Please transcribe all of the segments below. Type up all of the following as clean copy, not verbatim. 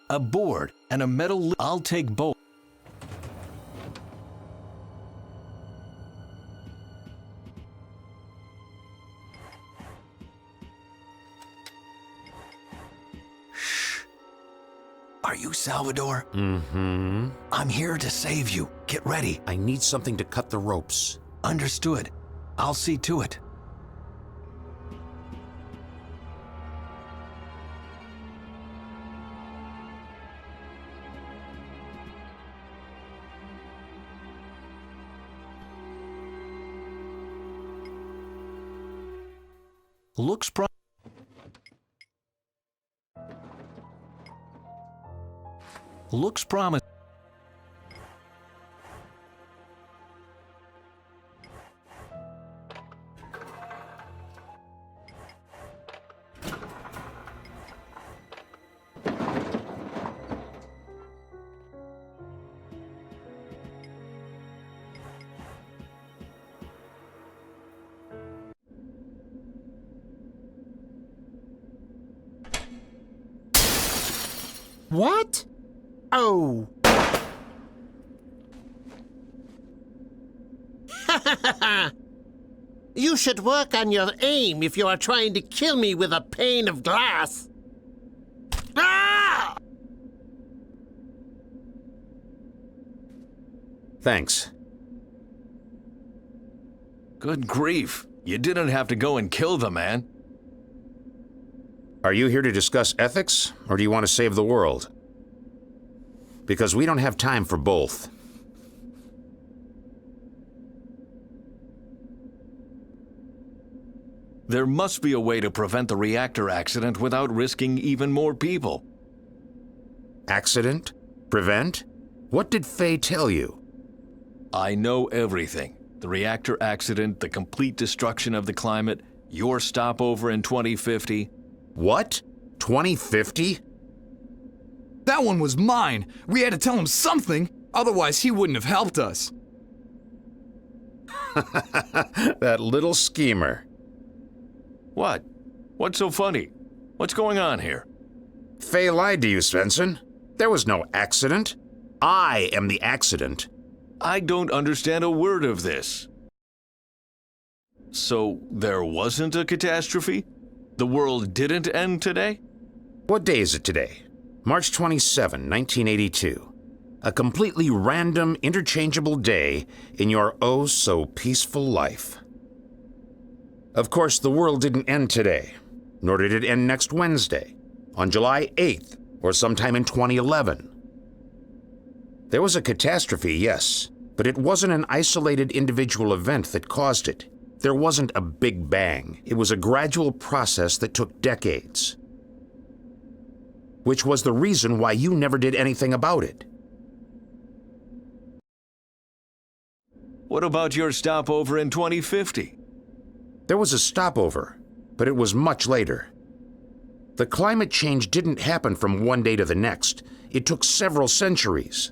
a board, and a metal. I'll take both. Shh. Are you Salvador? Mm-hmm. I'm here to save you. Get ready. I need something to cut the ropes. Understood. I'll see to it. Looks promising. What? Oh. You should work on your aim if you are trying to kill me with a pane of glass. Ah! Thanks. Good grief. You didn't have to go and kill the man. Are you here to discuss ethics, or do you want to save the world? Because we don't have time for both. There must be a way to prevent the reactor accident without risking even more people. Accident? Prevent? What did Faye tell you? I know everything. The reactor accident, the complete destruction of the climate, your stopover in 2050. What? 2050? That one was mine. We had to tell him something, otherwise he wouldn't have helped us. That little schemer. What? What's so funny? What's going on here? Faye lied to you, Svensson. There was no accident. I am the accident. I don't understand a word of this. So, there wasn't a catastrophe? The world didn't end today? What day is it today? March 27, 1982. A completely random, interchangeable day in your oh-so-peaceful life. Of course, the world didn't end today, nor did it end next Wednesday, on July 8th, or sometime in 2011. There was a catastrophe, yes, but it wasn't an isolated individual event that caused it. There wasn't a big bang. It was a gradual process that took decades. Which was the reason why you never did anything about it. What about your stopover in 2050? There was a stopover, but it was much later. The climate change didn't happen from one day to the next. It took several centuries.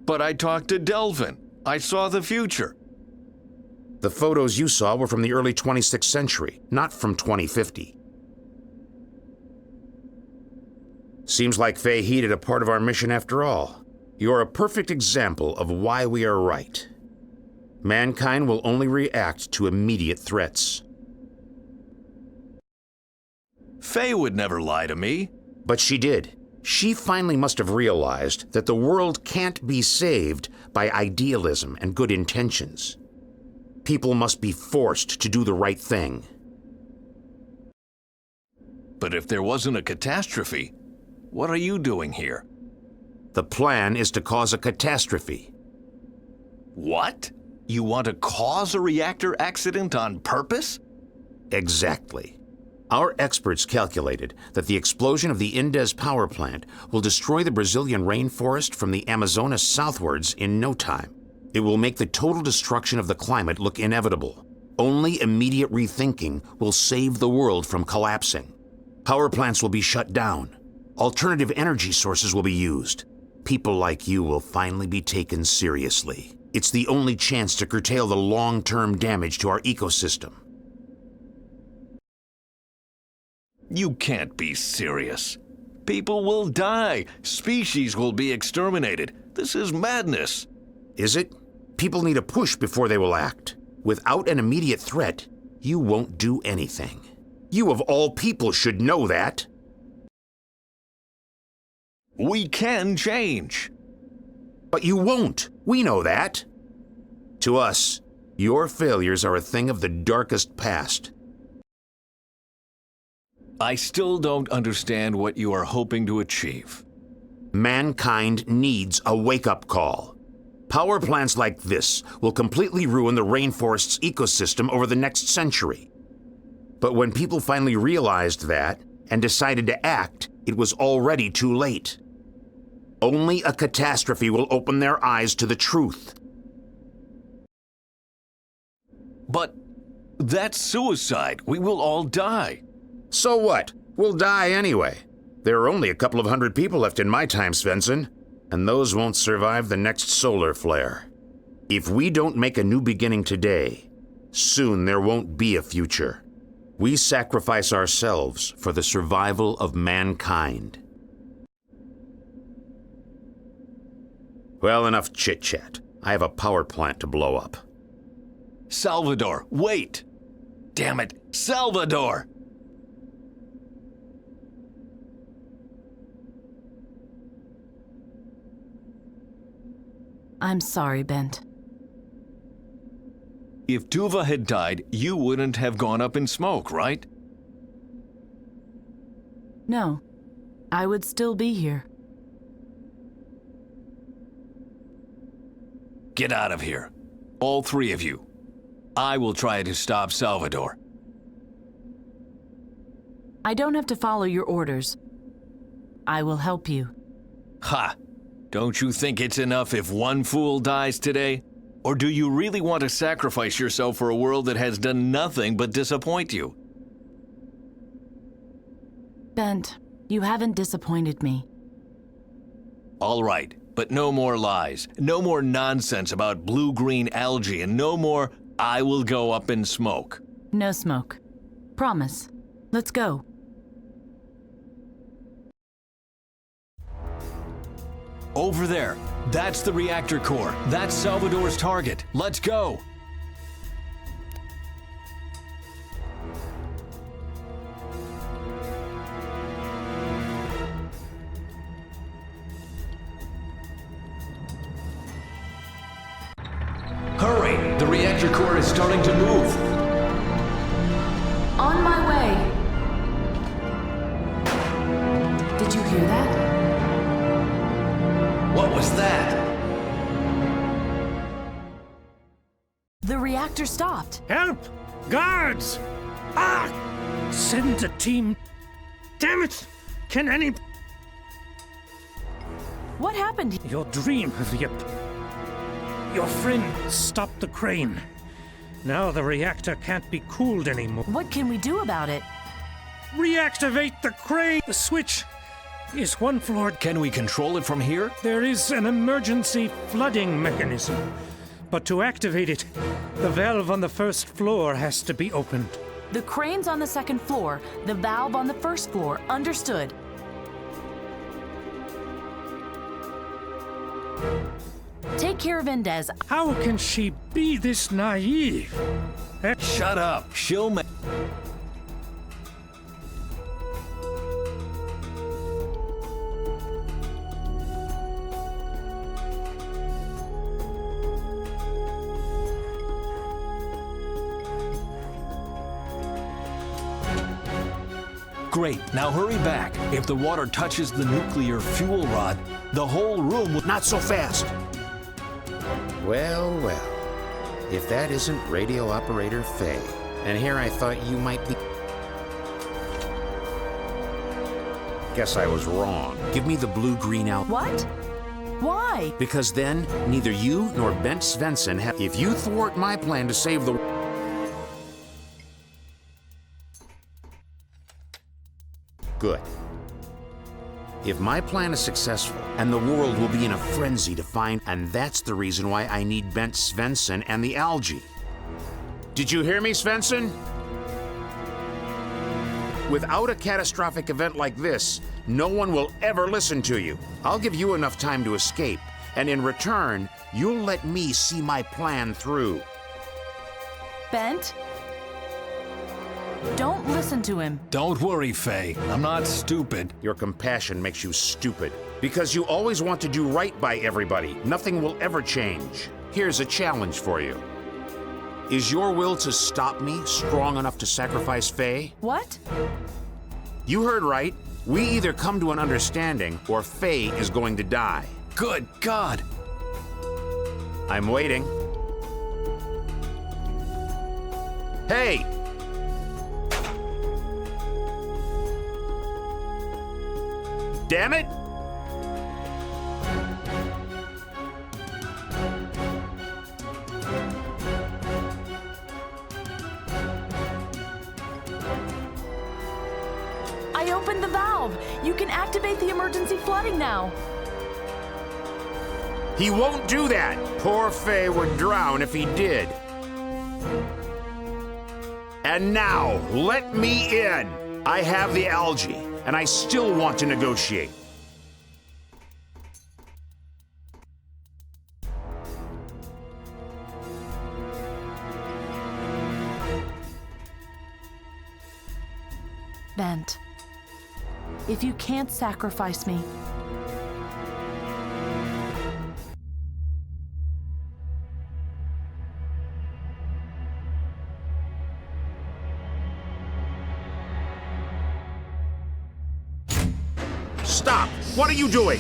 But I talked to Delvin. I saw the future. The photos you saw were from the early 26th century, not from 2050. Seems like Faye heeded a part of our mission after all. You're a perfect example of why we are right. Mankind will only react to immediate threats. Faye would never lie to me. But she did. She finally must have realized that the world can't be saved by idealism and good intentions. People must be forced to do the right thing. But if there wasn't a catastrophe, what are you doing here? The plan is to cause a catastrophe. What? You want to cause a reactor accident on purpose? Exactly. Our experts calculated that the explosion of the Indes power plant will destroy the Brazilian rainforest from the Amazonas southwards in no time. It will make the total destruction of the climate look inevitable. Only immediate rethinking will save the world from collapsing. Power plants will be shut down. Alternative energy sources will be used. People like you will finally be taken seriously. It's the only chance to curtail the long-term damage to our ecosystem. You can't be serious. People will die. Species will be exterminated. This is madness. Is it? People need a push before they will act. Without an immediate threat, you won't do anything. You of all people should know that. We can change. But you won't. We know that. To us, your failures are a thing of the darkest past. I still don't understand what you are hoping to achieve. Mankind needs a wake-up call. Power plants like this will completely ruin the rainforest's ecosystem over the next century. But when people finally realized that and decided to act, it was already too late. Only a catastrophe will open their eyes to the truth. But that's suicide. We will all die. So what? We'll die anyway. There are only a couple of hundred people left in my time, Svensson, and those won't survive the next solar flare. If we don't make a new beginning today, soon there won't be a future. We sacrifice ourselves for the survival of mankind. Well, enough chit-chat. I have a power plant to blow up. Salvador, wait! Damn it, Salvador! I'm sorry, Bent. If Tuva had died, you wouldn't have gone up in smoke, right? No, I would still be here. Get out of here. All three of you. I will try to stop Salvador. I don't have to follow your orders. I will help you. Ha! Don't you think it's enough if one fool dies today? Or do you really want to sacrifice yourself for a world that has done nothing but disappoint you? Bent, you haven't disappointed me. All right, but no more lies, no more nonsense about blue-green algae, and no more "I will go up in smoke." No smoke. Promise. Let's go. Over there. That's the reactor core. That's Salvador's target. Let's go. Hurry! The reactor core is starting to move. On my way. Did you hear that? What was that? The reactor stopped. Help! Guards! Ah! Send a team. Damn it! Can any... What happened? Your dream of your friend stopped the crane. Now the reactor can't be cooled anymore. What can we do about it? Reactivate the crane! The switch is one floor. Can we control it from here? There is an emergency flooding mechanism. But to activate it, the valve on the first floor has to be opened. The crane's on the second floor, the valve on the first floor. Understood. Take care of Indez. How can she be this naive? Shut up. She'll make... Great, now hurry back. If the water touches the nuclear fuel rod, the whole room will... Not so fast. Well, well. If that isn't radio operator Faye. And here I thought you might be... Guess I was wrong. Give me the blue-green out. What? Why? Because then, neither you nor Bent Svensson have... If you thwart my plan to save the... Good. If my plan is successful, and the world will be in a frenzy to find... And that's the reason why I need Bent Svensson and the algae. Did you hear me, Svensson? Without a catastrophic event like this, no one will ever listen to you. I'll give you enough time to escape, and in return, you'll let me see my plan through. Bent? Don't listen to him. Don't worry, Faye. I'm not stupid. Your compassion makes you stupid. Because you always want to do right by everybody. Nothing will ever change. Here's a challenge for you. Is your will to stop me strong enough to sacrifice Faye? What? You heard right. We either come to an understanding or Faye is going to die. Good God! I'm waiting. Hey! Damn it! I opened the valve. You can activate the emergency flooding now. He won't do that! Poor Faye would drown if he did. And now, let me in! I have the algae, and I still want to negotiate. Bent, if you can't sacrifice me, Stop! What are you doing?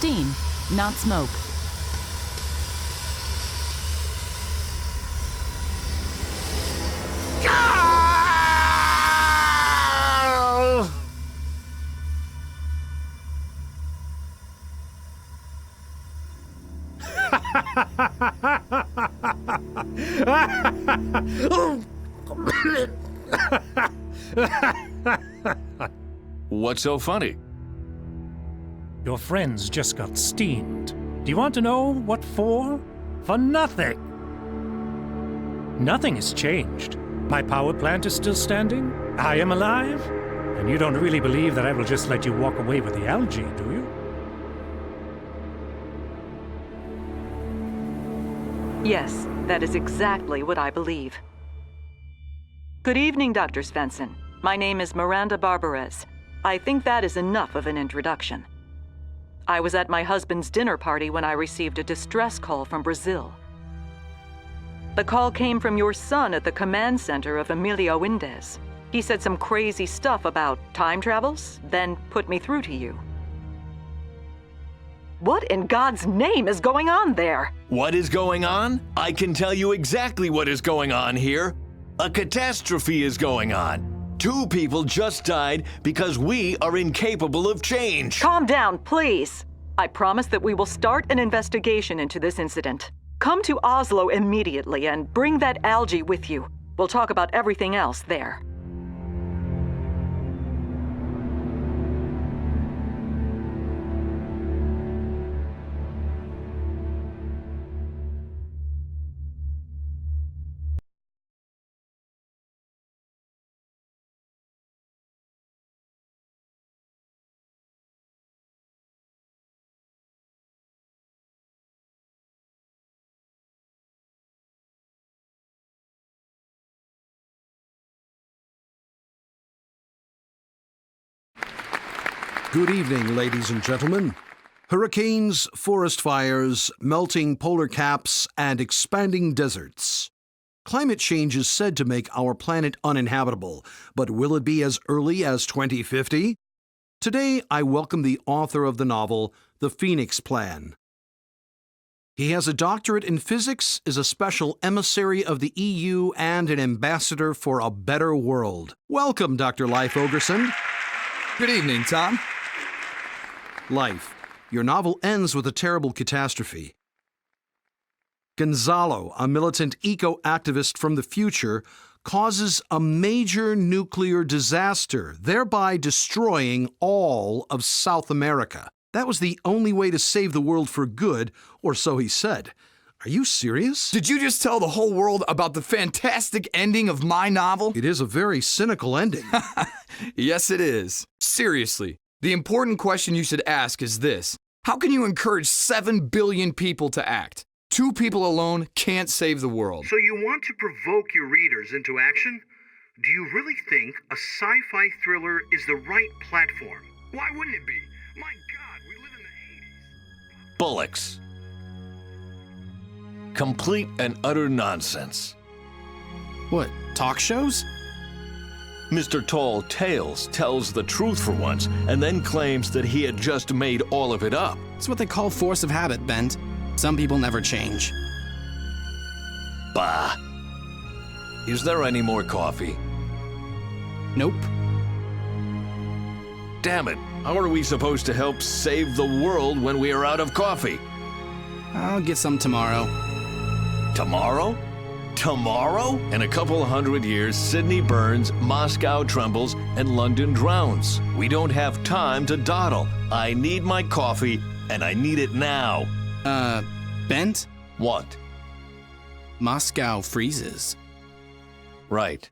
steam, not smoke. What's so funny? Your friends just got steamed. Do you want to know what for? For nothing. Nothing has changed. My power plant is still standing. I am alive. And you don't really believe that I will just let you walk away with the algae, do you? Yes, that is exactly what I believe. Good evening, Dr. Svensson. My name is Miranda Barbarez. I think that is enough of an introduction. I was at my husband's dinner party when I received a distress call from Brazil. The call came from your son at the command center of Emilio Indez. He said some crazy stuff about time travels, then put me through to you. What in God's name is going on there? What is going on? I can tell you exactly what is going on here. A catastrophe is going on. 2 people just died because we are incapable of change. Calm down, please. I promise that we will start an investigation into this incident. Come to Oslo immediately and bring that algae with you. We'll talk about everything else there. Good evening, ladies and gentlemen. Hurricanes, forest fires, melting polar caps, and expanding deserts. Climate change is said to make our planet uninhabitable, but will it be as early as 2050? Today, I welcome the author of the novel, The Phoenix Plan. He has a doctorate in physics, is a special emissary of the EU, and an ambassador for a better world. Welcome, Dr. Leif Ogerson. Good evening, Tom. Life, your novel ends with a terrible catastrophe. Gonzalo, a militant eco-activist from the future, causes a major nuclear disaster, thereby destroying all of South America. That was the only way to save the world for good, or so he said. Are you serious? Did you just tell the whole world about the fantastic ending of my novel? It is a very cynical ending. Yes, it is. Seriously, the important question you should ask is this. How can you encourage 7 billion people to act? 2 people alone can't save the world. So you want to provoke your readers into action? Do you really think a sci-fi thriller is the right platform? Why wouldn't it be? My God, we live in the 80s. Bullocks. Complete and utter nonsense. What, talk shows? Mr. Tall Tales tells the truth for once and then claims that he had just made all of it up. It's what they call force of habit, Bent. Some people never change. Bah. Is there any more coffee? Nope. Damn it. How are we supposed to help save the world when we are out of coffee? I'll get some tomorrow. Tomorrow? Tomorrow? In a couple 100 years, Sydney burns, Moscow trembles, and London drowns. We don't have time to dawdle. I need my coffee, and I need it now. Bent? What? Moscow freezes. Right.